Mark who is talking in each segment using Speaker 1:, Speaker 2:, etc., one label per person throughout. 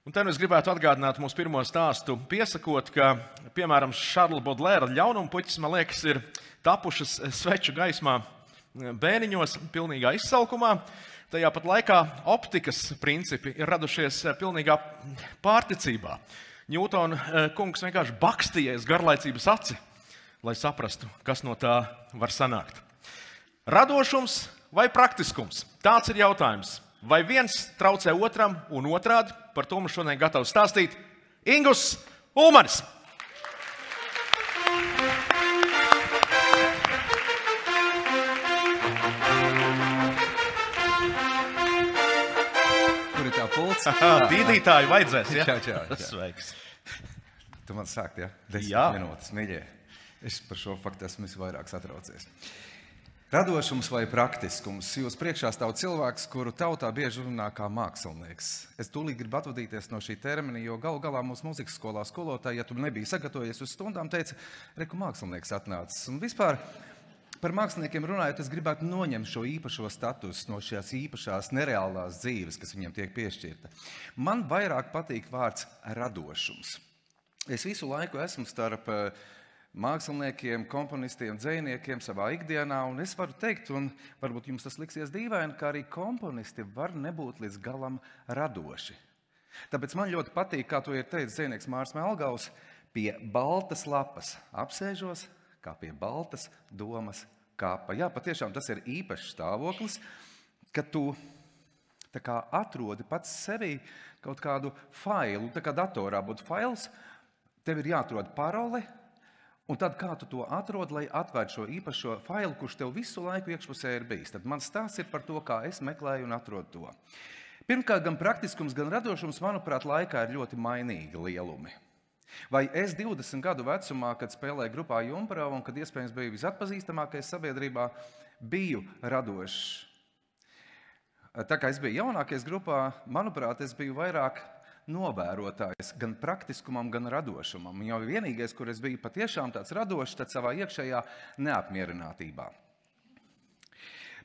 Speaker 1: Un te nu es gribētu atgādināt mūsu pirmo stāstu, piesakot, ka, piemēram, Šarla Bodlēra ļaunumpuķis, man liekas, ir tapušas sveču gaismā bēniņos, pilnīgā izsalkumā. Tajā pat laikā optikas principi ir radušies pilnīgā pārticībā. Ņūtona kungs vienkārši bakstījies garlaicības aci, lai saprastu, kas no tā var sanākt. Radošums vai praktiskums? Tāds ir jautājums. Vai viens traucē otram un otrādi? Par to mums šodien gatavs stāstīt Ingus Ulmanis.
Speaker 2: Kur ir tā pults?
Speaker 1: Dīdītāju vajadzēs, ja?
Speaker 2: Čau.
Speaker 1: Sveiks.
Speaker 2: Tu man sākt, ja? 10 minūtes, mīļie. Es par šo faktu esmu visvairāk satraucies. Radošums vai praktiskums? Jūs priekšā stāv cilvēks, kuru tautā bieži runā kā mākslinieks. Es tūlīt gribu atvadīties no šī termina, jo galu galā mūsu mūzikas skolā skolotāji, ja tu nebija sagatavojies uz stundām, teica, reku mākslinieks atnācis. Un vispār par māksliniekiem runājot, es gribētu noņemt šo īpašo statusu no šīs īpašās nereālās dzīves, kas viņiem tiek piešķirta. Man vairāk patīk vārds radošums. Es visu laiku esmu starp māksliniekiem, komponistiem, dzejniekiem savā ikdienā, un es varu teikt, un varbūt jums tas liksies dīvaini, ka arī komponisti var nebūt līdz galam radoši. Tāpēc man ļoti patīk, kā to ir teicis dzejnieks Māris Melgavs, pie baltas lapas apsēžos, kā pie baltas domas kapa. Jā, patiešām tas ir īpašs stāvoklis, ka tu tā kā atrodi pats sevī kaut kādu failu, tā kā datorā būtu fails, tev ir jāatrod parole, un tad kā tu to atrod, lai atvērtu šo īpašo failu, kurš tev visu laiku iekšpusē ir bijis. Tad mans stāsts ir par to, kā es meklēju un atrodu to. Pirmkārt, gan praktiskums, gan radošums, manuprāt, laikā ir ļoti mainīgi lielumi. Vai es 20 gadu vecumā, kad spēlēju grupā Jumprava un kad iespējams biju visatpazīstamākais sabiedrībā, biju radošs. Tā kā es biju jaunākais grupā, manuprāt, es biju vairāk novērotājs gan praktiskumam, gan radošumam. Un jau vienīgais, kur es biju patiešām tāds radošs, tad savā iekšējā neapmierinātībā.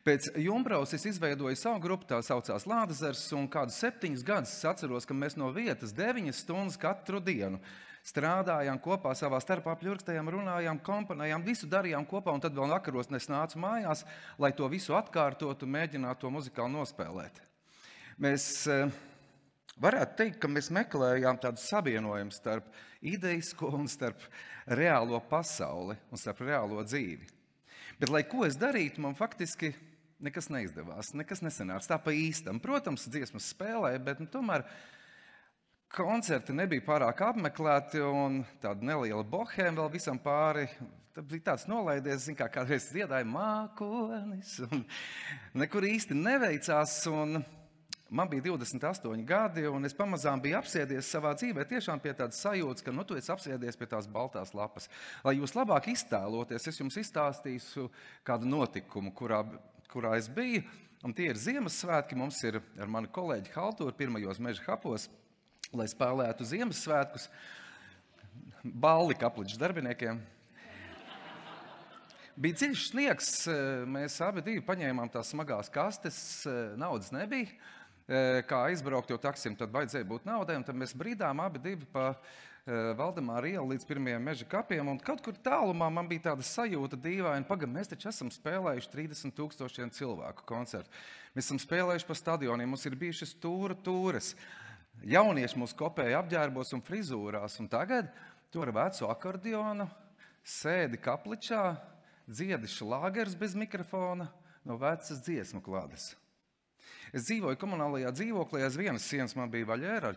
Speaker 2: Pēc Jumbravas es izveidoju savu grupu, tā saucās Lādezers, un kādus 7 gadus es atceros, ka mēs no vietas 9 stundas katru dienu strādājām kopā, savā starpā pļurkstējām, runājām, komponējām, visu darījām kopā, un tad vēl vakaros es nācu mājās, lai to visu atkārtotu, mēģinātu to muzikāli nospēlēt. Mēs varētu teikt, ka mēs meklējām tādu savienojumu starp ideisko un starp reālo pasauli un starp reālo dzīvi. Bet, lai ko es darītu, man faktiski nekas neizdevās, nekas nesanāca tā pa īstam. Protams, dziesmas spēlēja, bet tomēr koncerti nebija pārāk apmeklēti un tāda neliela bohēma vēl visam pāri. Tad bija tāds nolaidies, kā kādreiz dziedāja mākonis, un nekur īsti neveicās, un man bija 28 gadi, un es pamazām biju apsēdies savā dzīvē tiešām pie tādas sajūtas, ka tu esi apsēdies pie tās baltās lapas. Lai jūs labāk iztēloties, es jums izstāstīšu kādu notikumu, kurā es biju, un tie ir Ziemassvētki. Mums ir ar mani kolēģi haltūri pirmajos Meža hapos, lai spēlētu Ziemassvētkus balli kapliču darbiniekiem. Bija dziļš sniegs, mēs abi divi paņēmām tās smagās kastes, naudas nebija. Kā aizbraukt, jo taksim tad vajadzēja būt naudai, un tad mēs brīdām abi divi pa Valdemāra ielu līdz pirmajiem Meža kapiem, un kaut kur tālumā man bija tāda sajūta dīvaina, mēs taču esam spēlējuši 30 000 cilvēku koncertu. Mēs esam spēlējuši pa stadioniem, mums ir bijušas tūres. Jaunieši mūs kopēja apģērbos un frizūrās, un tagad tu ar vecu akordionu sēdi kapličā, dziedi šlāgerus bez mikrofona no vecas dziesmu klādes. Es dzīvoju komunālajā dzīvoklī, aiz vienas sienas man bija Vaļēra,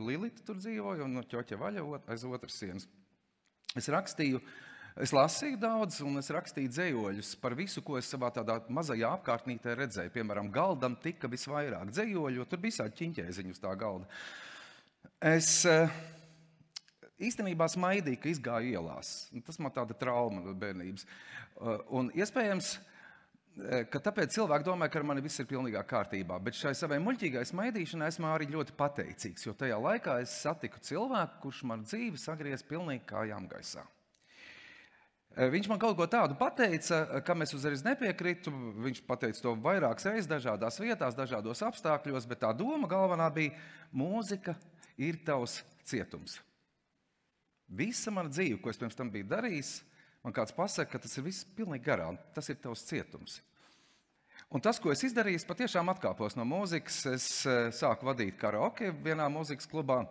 Speaker 2: Lilita tur dzīvoja, un no ķoķa Vaļa aiz otras sienas. Es lasīju daudz, un es rakstīju dzejoļus par visu, ko es savā tādā mazajā apkārtnītē redzēju. Piemēram, galdam tika visvairāk dzejoļu, jo tur bija visādi ķiņķēziņu uz tā galda. Es īstenībā smaidīju, ka izgāju ielās. Tas man tāda trauma no bērnības. Un iespējams, ka tāpēc cilvēki domā, ka ar mani viss ir pilnīgā kārtībā, bet šai savai muļķīgai smaidīšanai esmu arī ļoti pateicīgs, jo tajā laikā es satiku cilvēku, kurš man dzīvi sagriez pilnīgi kājām gaisā. Viņš man kaut ko tādu pateica, kam es uzreiz nepiekritu. Viņš pateica to vairākas reizes dažādās vietās, dažādos apstākļos, bet tā doma galvenā bija, mūzika ir tavs cietums. Visa mana dzīve, ko es pirms tam biju darījis, man kāds pasaka, ka tas ir viss pilnīgi garām, tas ir tavs cietums. Un tas, ko es izdarīju, patiešām atkāpos no mūzikas. Es sāku vadīt karaoke vienā mūzikas klubā,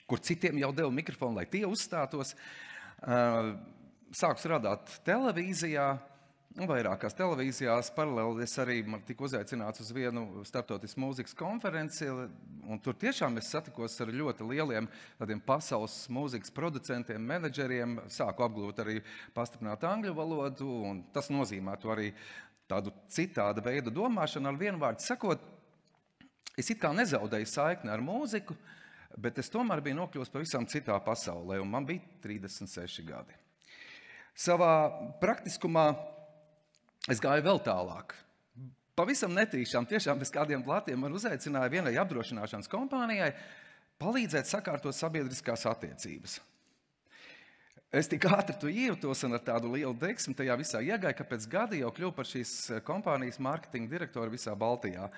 Speaker 2: kur citiem jau devu mikrofonu, lai tie uzstātos. Sāku strādāt televīzijā, vairākās televīzijās. Paralēli es arī tiku uzaicināts uz vienu starptautisku mūzikas konferenci, un tur tiešām es satikos ar ļoti lieliem tādiem pasaules mūzikas producentiem, menedžeriem. Sāku apgūt arī pastiprināt angļu valodu, un tas nozīmētu arī tādu citādu veidu domāšanu. Ar vienu vārdu sakot, es it kā nezaudēju saikni ar mūziku, bet es tomēr biju nokļuvis pavisam citā pasaulē, un man bija 36 gadi. Savā praktiskumā es gāju vēl tālāk. Pavisam netīšām, tiešām bez kādiem platiem man uzaicināja vienai apdrošināšanas kompānijai palīdzēt sakārtot sabiedriskās attiecības. Es tik ātri to iejutos un ar tādu lielu deksmi tajā visā iegāju, ka pēc gada jau kļuvu par šīs kompānijas mārketinga direktoru visā Baltijā.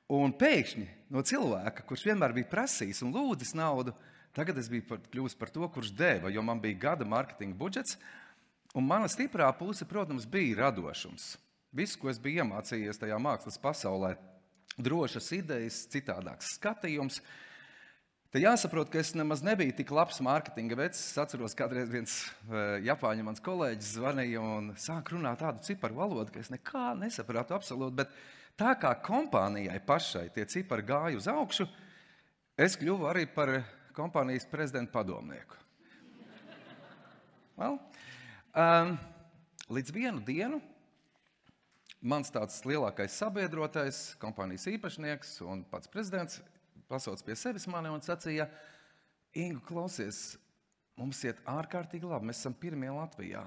Speaker 2: Un pēkšņi no cilvēka, kurš vienmēr bija prasījis un lūdzis naudu, tagad es biju kļuvis par to, kurš deva, jo man bija gada mārketinga budžets. Un mana stiprā puse, protams, bija radošums. Viss, ko es biju iemācījies tajā mākslas pasaulē, drošas idejas, citādāks skatījums. Te jāsaprot, ka es nemaz nebiju tik labs mārketinga vecs. Es atceros, kādreiz viens Japāņu mans kolēģis zvanīja un sāk runāt tādu ciparu valodu, ka es nekā nesapratu absolūti, bet tā kā kompānijai pašai tie cipari gāja uz augšu, es kļuvu arī par kompānijas prezidenta padomnieku. Līdz vienu dienu mans tāds lielākais sabiedrotais, kompānijas īpašnieks un pats prezidents pasauc pie sevis mani un sacīja, Ingu, klausies, mums iet ārkārtīgi labi, mēs esam pirmie Latvijā.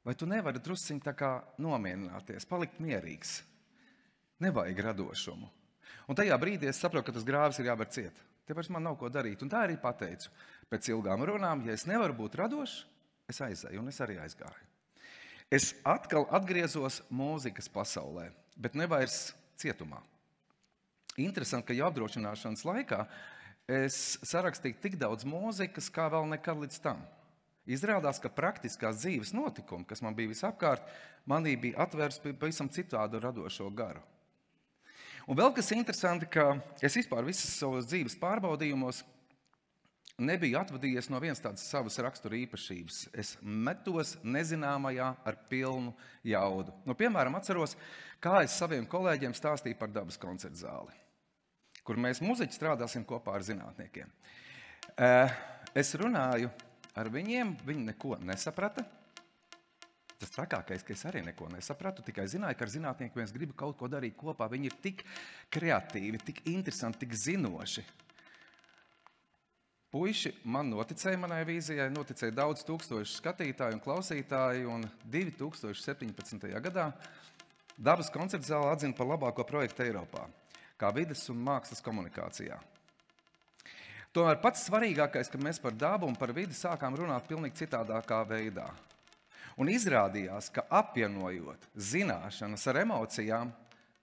Speaker 2: Vai tu nevari drusciņ tā kā nomierināties, palikt mierīgs? Nevajag radošumu. Un tajā brīdī es saprotu, ka tas grāvis ir jāber ciet. Te vairs man nav ko darīt. Un tā arī pateicu. Pēc ilgām runām, ja es nevaru būt radošs, es aizēju, un es arī aizgāju. Es atkal atgriezos mūzikas pasaulē, bet ne vairs cietumā. Interesanti, ka jau apdrošināšanas laikā es sarakstīju tik daudz mūzikas, kā vēl nekad līdz tam. Izrādās, ka praktiskās dzīves notikumi, kas man bija visapkārt, manī bija atvērs pavisam citādu radošo garu. Un vēl kas interesanti, ka es vispār visas savas dzīves pārbaudījumos nebiju atvadījies no vienas tādas savas rakstura īpašības. Es metos nezināmajā ar pilnu jaudu. Piemēram, atceros, kā es saviem kolēģiem stāstīju par dabas koncertu zāli, kur mēs muziķi strādāsim kopā ar zinātniekiem. Es runāju ar viņiem, viņi neko nesaprata. Tas trakākais, ka es arī neko nesapratu, tikai zināju, ka ar zinātniekiem es gribu kaut ko darīt kopā. Viņi ir tik kreatīvi, tik interesanti, tik zinoši. Puiši man noticēja manai vīzijai, noticēja daudz tūkstošu skatītāju un klausītāju, un 2017. gadā dabas koncertu zāli atzina par labāko projektu Eiropā, kā vides un mākslas komunikācijā. Tomēr pats svarīgākais, ka mēs par dabu un par vidi sākām runāt pilnīgi citādākā veidā. Un izrādījās, ka apvienojot zināšanas ar emocijām,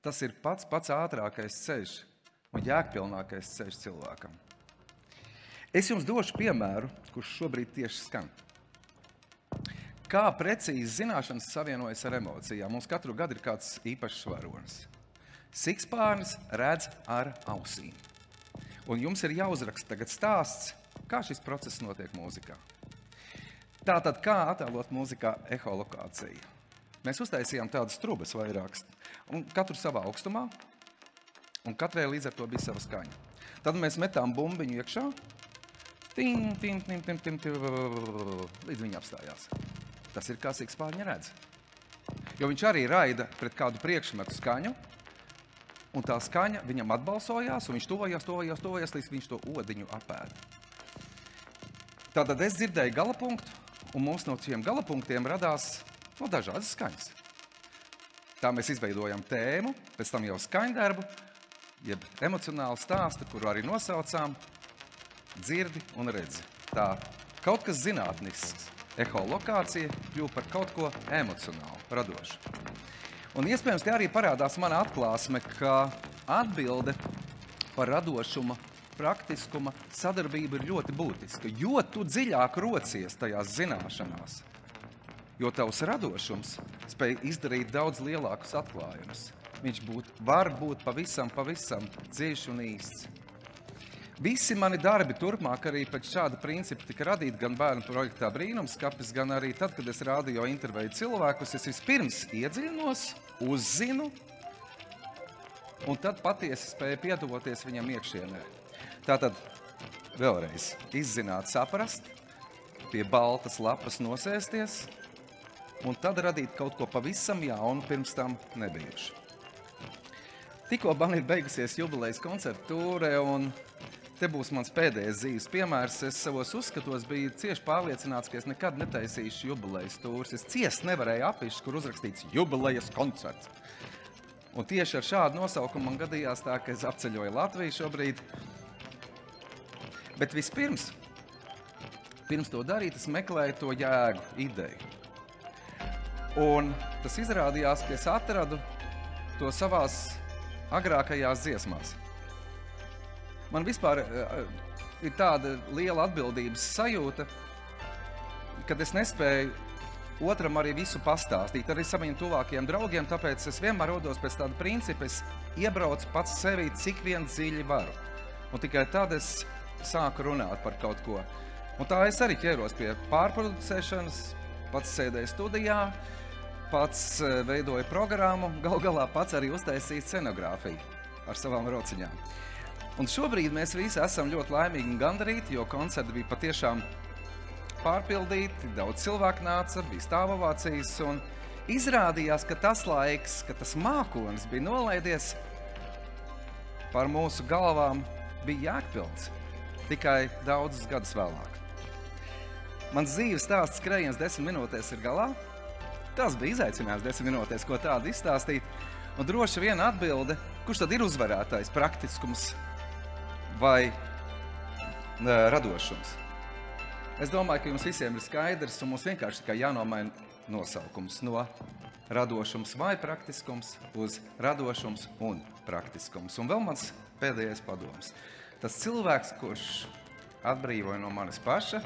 Speaker 2: tas ir pats ātrākais ceļš un jēgpilnākais ceļš cilvēkam. Es jums došu piemēru, kurš šobrīd tieši skan. Kā precīzi zināšanas savienojas ar emocijām? Mums katru gadu ir kāds īpašs varonis. Sikspārnis redz ar ausīm. Un jums ir jāuzraksta tagad stāsts, kā šis process notiek mūzikā. Tātad, kā attēlot mūzikā eholokāciju? Mēs uztaisījām tādas trubas vairākas, un katru savā augstumā, un katrai līdz ar to bija sava skaņa. Tad mēs metām bumbiņu iekšā, līdz viņi apstājās. Tas ir kā sikspārņa redz. Jo viņš arī raida pret kādu priekšmetu skaņu, un tā skaņa viņam atbalsojās, un viņš tuvojās, līdz viņš to odiņu apēda. Tātad es dzirdēju galapunktu, un mums no šiem galapunktiem radās dažādas skaņas. Tā mēs izveidojam tēmu, pēc tam jau skaņdarbu, jeb emocionālu stāstu, kuru arī nosaucām dzirdi un redzi. Tā kaut kas zinātnisks, eholokācija kļuva par kaut ko emocionālu, radošu. Un iespējams, ka arī parādās mana atklāsme, ka atbilde par radošuma, praktiskuma sadarbību ir ļoti būtiska, jo tu dziļāk rocies tajās zināšanās, jo tavs radošums spēj izdarīt daudz lielākus atklājumus. Viņš var būt pavisam dziļš un īsts. Visi mani darbi turpmāk arī pēc šāda principa tika radīti gan bērnu projektā Brīnumskapis, gan arī tad, kad es rādio intervēju cilvēkus, es vispirms iedziļinos, uzzinu, un tad patiesi spēju pietuvoties viņam iekšienē. Tātad, vēlreiz, izzināt, saprast, pie baltas lapas nosēsties, un tad radīt kaut ko pavisam jaunu, pirms tam nebijuši. Tikko man ir beigusies jubilejas koncertu tūre, un te būs mans pēdējais dzīves piemērs. Es savos uzskatos biju cieši pārliecināts, ka es nekad netaisīšu jubilejas tūres. Es ciest nevarēju afišas, kur uzrakstīts jubilejas koncerts. Un tieši ar šādu nosaukumu man gadījās tā, ka es apceļoju Latviju šobrīd. Bet vispirms, pirms to darīt, es meklēju to jēgu, ideju. Un tas izrādījās, ka es atradu to savās agrākajās dziesmās. Man vispār ir tāda liela atbildības sajūta, kad es nespēju otram arī visu pastāstīt, arī saviem tuvākajiem draugiem, tāpēc es vienmēr rodos pēc tāda principa, es iebraucu pats sevī, cik vien dziļi varu. Un tikai tad es sāku runāt par kaut ko. Un tā es arī ķēros pie pārproducēšanas, pats sēdēju studijā, pats veidoju programmu, gal galā pats arī uztaisīju scenogrāfiju ar savām rociņām. Un šobrīd mēs visi esam ļoti laimīgi un gandarīti, jo koncerti bija patiešām pārpildīti, daudz cilvēku nāca, bija stāvovācijas, un izrādījās, ka tas laiks, ka tas mākonis bija nolaidies par mūsu galvām, bija jēgpilns, tikai daudzus gadus vēlāk. Mans dzīves stāsts skrējiens 10 minūtēs ir galā. Tas bija izaicinājums 10 minūtēs, ko tādu izstāstīt. Un droši vien atbilde, kurš tad ir uzvarētājs, praktiskums vai radošums. Es domāju, ka jums visiem ir skaidrs, un mums vienkārši tikai jānomaina nosaukums no radošums vai praktiskums uz radošums un praktiskums. Un vēl mans pēdējais padoms. Tas cilvēks, kurš atbrīvoja no manis paša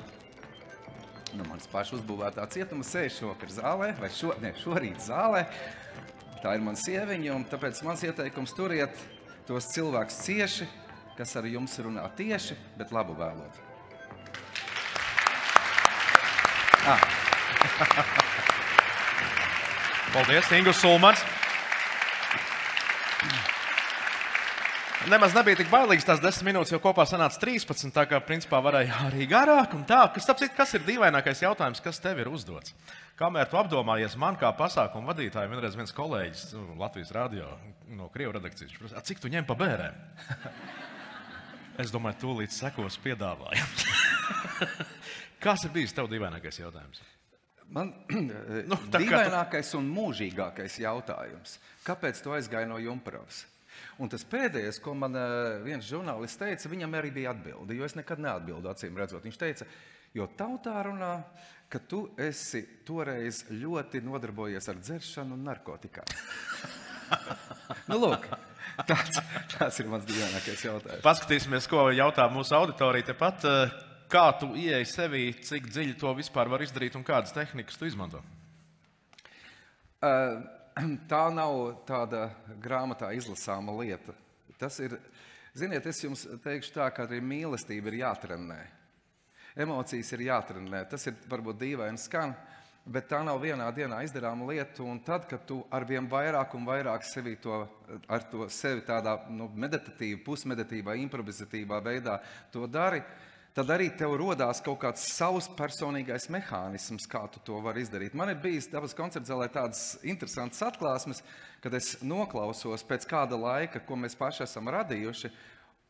Speaker 2: uzbūvētā cietuma, sēž šovakar zālē, vai šorīt zālē. Tā ir man sieviņa, un tāpēc mans ieteikums turiet tos cilvēkus cieši, kas ar jums runā tieši, bet labu vēlot.
Speaker 1: Paldies, Ingu Sulmans. Nemaz nebija tik bailīgs tās 10 minūtes, jo kopā sanāca 13, tā kā principā varēja arī garāk un tā. Kas ir dīvainākais jautājums, kas tev ir uzdots? Kamēr tu apdomājies, man kā pasākumu vadītāju vienreiz viens kolēģis Latvijas radio no Krievu redakcijas prasa, cik tu ņem pa bērēm? Es domāju, tūlīt sekos piedāvājums. Kas ir bijis tev dīvainākais jautājums?
Speaker 2: Man dīvainākais un mūžīgākais jautājums. Kāpēc tu aizgāji no Jumpravas? Un tas pēdējais, ko man viens žurnālists teica, viņam arī bija atbildi, jo es nekad neatbildu, acīm redzot. Viņš teica, jo tautā runā, ka tu esi toreiz ļoti nodarbojies ar dzeršanu un narkotikām. Lūk, tāds ir mans dīvainākais jautājums.
Speaker 1: Paskatīsimies, ko jautā mūsu auditorija tepat. Kā tu ieeji sevī, cik dziļi to vispār var izdarīt un kādas tehnikas tu izmanto?
Speaker 2: Tā nav tāda grāmatā izlasāma lieta. Tas ir, ziniet, es jums teikšu tā, ka arī mīlestība ir jātrenē. Emocijas ir jātrenē. Tas ir varbūt dīvaini skan, bet tā nav vienā dienā izdarāma lieta. Un tad, kad tu arvien vairāk un vairāk sevi sevi tādā meditatīvā, pusmeditatīvā, improvizatīvā veidā to dari, tad arī tev rodās kaut kāds savs personīgais mehānisms, kā tu to vari izdarīt. Man ir bijis dabas koncertzālē tādas interesantas atklāsmes, kad es noklausos pēc kāda laika, ko mēs paši esam radījuši,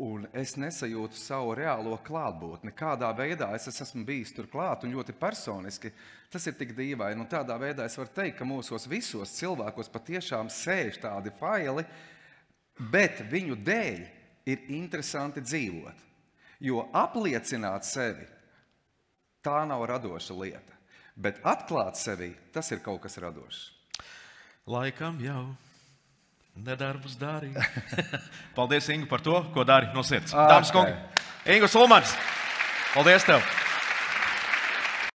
Speaker 2: un es nesajūtu savu reālo klātbūtni. Kādā veidā es esmu bijis tur klāt un ļoti personiski. Tas ir tik dīvaini. Un tādā veidā es varu teikt, ka mūsos visos cilvēkos patiešām sēž tādi faili, bet viņu dēļ ir interesanti dzīvot. Jo apliecināt sevi, tā nav radoša lieta. Bet atklāt sevi, tas ir kaut kas radošs.
Speaker 1: Laikam jau nedarbus darīja. Paldies, Ingu, par to, ko dari no sirds. Dāmas kungi, Ingu Sulmanis, paldies tev!